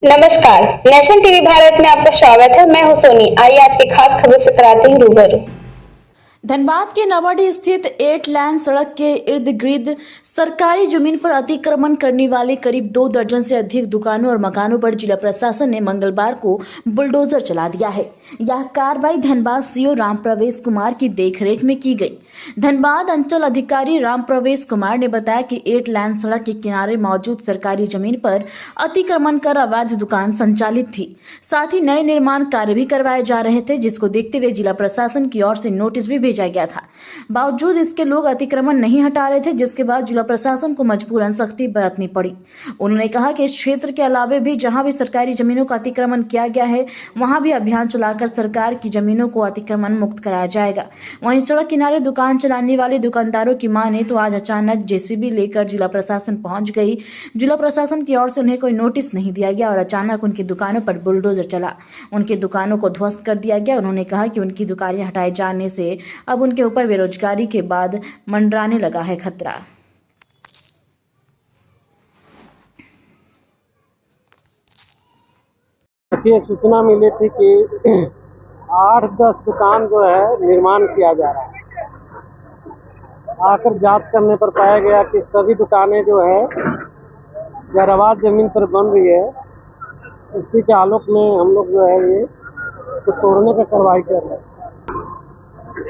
नमस्कार, nation TV Bharat में आपका स्वागत है। मैं हूं सोनी। आइए आज की खास खबरों से कराते हैं रूबरू। धनबाद के नवाडी स्थित 8 लेन सड़क के इर्द गिर्द सरकारी जमीन पर अतिक्रमण करने वाले करीब 2 दर्जन से अधिक दुकानों और मकानों पर जिला प्रशासन ने मंगलवार को बुलडोजर चला दिया है। यह कार्रवाई धनबाद सीओ राम प्रवेश कुमार की देखरेख में की गई। धनबाद अंचल अधिकारी राम प्रवेश कुमार ने बताया कि 8 लेन सड़क के किनारे मौजूद सरकारी जमीन पर अतिक्रमण कर अवैध दुकान संचालित थी। साथ ही नए निर्माण कार्य भी करवाए जा रहे थे, जिसको देखते हुए जिला प्रशासन की ओर से नोटिस भी भेजा गया था। बावजूद इसके लोग अतिक्रमण नहीं हटा रहे थे, जिसके बाद जिला प्रशासन को मजबूरन सख्ती बरतनी पड़ी। उन्होंने कहा कि इस क्षेत्र के अलावे भी जहां भी सरकारी जमीनों का अतिक्रमण किया गया है, वहां भी अभियान चलाकर सरकार की जमीनों को अतिक्रमण मुक्त कराया जाएगा। वहीं सड़क किनारे दुकान चलाने वाले दुकानदारों की माने तो आज अचानक जेसीबी लेकर जिला प्रशासन पहुंच गई। जिला प्रशासन की ओर से उन्हें कोई नोटिस नहीं दिया गया और अचानक उनकी दुकानों पर बुलडोजर चला। उनकी दुकानों को ध्वस्त कर दिया गया। उन्होंने कहा कि उनकी दुकानें हटाए जाने से अब उनके ऊपर बेरोजगारी के बाद मंडराने लगा है खतरा। सूचना मिली थी कि 8-10 दुकान जो है निर्माण किया जा रहा है। आकर जांच करने पर पाया गया कि सभी दुकानें जो है गैरवाज जमीन पर बन रही है। इसी के आलोक में हम लोग जो है ये तो तोड़ने का कार्रवाई कर रहे हैं।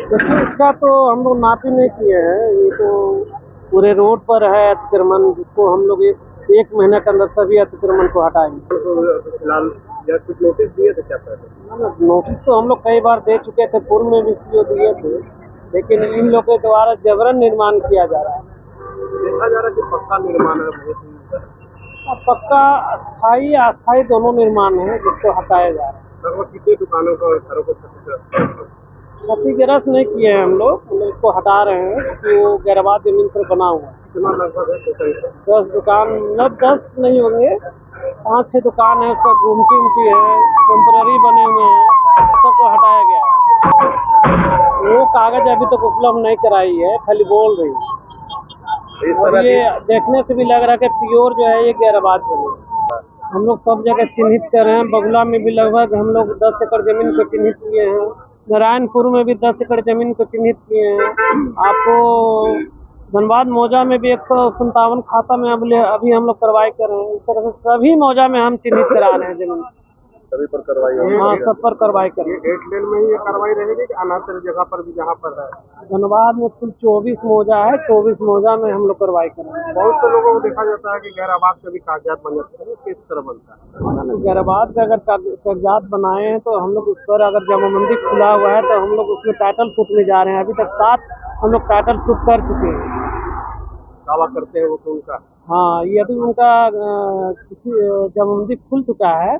देखिए, इसका तो हम लोग नापी नहीं किए हैं। ये तो पूरे रोड पर है अतिक्रमण, जिसको हम लोग एक महीने के अंदर सभी अतिक्रमण को हटाएंगे। फिलहाल या कुछ नोटिस दिए थे क्या पहले? नोटिस तो हम लोग कई बार दे चुके थे, पूर्व में भी सीओ दिए थे, लेकिन इन लोगों के द्वारा जबरन निर्माण किया जा रहा है। देखा जा रहा है कि पक्का निर्माण है, बहुत अब पक्का अस्थाई अस्थाई दोनों निर्माण है, जिसको हटाया जा रहा है। लगभग कितने दुकानों को घरों को क्षतिग्रस्त नहीं किए हैं हम लोग इसको हटा रहे हैं, क्योंकि वो गैरवाज जमीन पर बना हुआ है। कितना लगभग है टोटल? 10 दुकान, मतलब 10 नहीं होंगे, 5-6 दुकान है, उसका गुमटी उमटी है, टेम्पररी बने हुए हैं, सबको हटाया गया है। वो कागज अभी तक उपलब्ध नहीं कराई है, खाली बोल रही है। और ये देखने से भी लग रहा है कि प्योर जो है ये गैरवाज बने। हम लोग सब जगह चिन्हित कर रहे हैं। बगुला में भी लगभग हम लोग 10 एकड़ जमीन को चिन्हित किए हैं। नारायणपुर में भी 10 एकड़ जमीन को चिन्हित किए हैं। आपको धनबाद मौजा में भी 157 खाता में अभी हम लोग कार्रवाई कर रहे हैं। इस तरह से सभी मौजा में हम चिन्हित करा रहे हैं जमीन, सभी पर कार्रवाई? हाँ, सब पर कार्रवाई कर रहे हैं। 8 लेन में ही ये कार्रवाई रहेगी कि अनाथर जगह पर भी जहाँ पर है? धनबाद में कुल 24 मौजा है, 24 मौजा में हम लोग कार्रवाई कर रहे हैं। बहुत से लोगों को देखा जाता है कि गैरआबाद का भी कागजात बन जाते हैं, किस तरह बनता है? गैरआबाद का अगर कागजात बनाए हैं तो हम लोग उस पर, अगर जमाबंदी खुला हुआ है तो हम लोग उसमें टाइटल शूट में जा रहे हैं। अभी तक 7 हम लोग टाइटल शूट कर चुके हैं। दावा करते हैं वो तो उनका? हाँ, यदि उनका किसी जमाबंदी खुल चुका है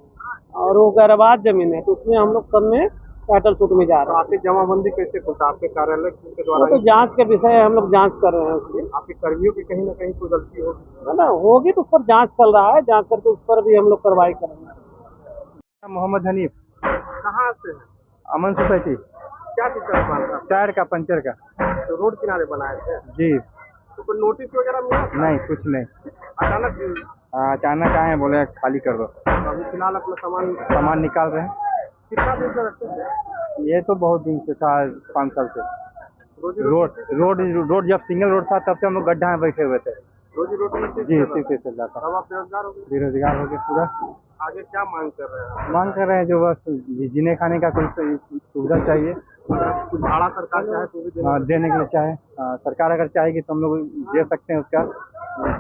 और वो गैरवाज जमीन है तो उसमें हम लोग सब में टाइटल शूट में जा रहे हैं। आपकी जमाबंदी कैसे खुलता है? आपके कार्यालय के द्वारा? तो जांच का विषय है, हम लोग जांच कर रहे हैं उसकी। आपके कर्मियों की कहीं ना कहीं कोई गलती होगी? है ना, होगी तो उस पर जांच चल रहा है। जांच करके उस पर भी हम लोग कार्रवाई करेंगे। मोहम्मद हनीफ। कहाँ से है? अमन सोसाइटी। क्या दिक्कत था? टायर का पंचर का। तो रोड किनारे बनाए थे? जी। तो कोई नोटिस वगैरह मिला? नहीं, कुछ नहीं। अचानक आए हैं, बोले खाली कर दो। अभी फिलहाल अपना सामान निकाल रहे हैं। कितना दिन से रखते थे? ये तो बहुत दिन से था, 5 साल से। रोड जब सिंगल रोड था तब से हम लोग गड्ढा में बैठे हुए थे। रोजी रोटी जी, इसी से चल रहा था। अब आप बेरोजगार हो गए? बेरोजगार हो गए पूरा। आगे क्या मांग कर रहे हैं? मांग कर रहे हैं जो बस जीने खाने का कुछ सुविधा चाहिए। कुछ भाड़ा सरकार चाहे तो भी देने के लिए चाहे। सरकार अगर चाहेगी तो हम लोग दे सकते हैं। उसका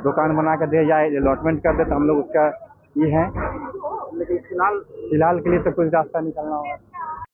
दुकान बना कर दे जाए, अलॉटमेंट कर दे तो हम लोग उसका ये है। लेकिन फिलहाल के लिए तो कुछ रास्ता निकालना होगा।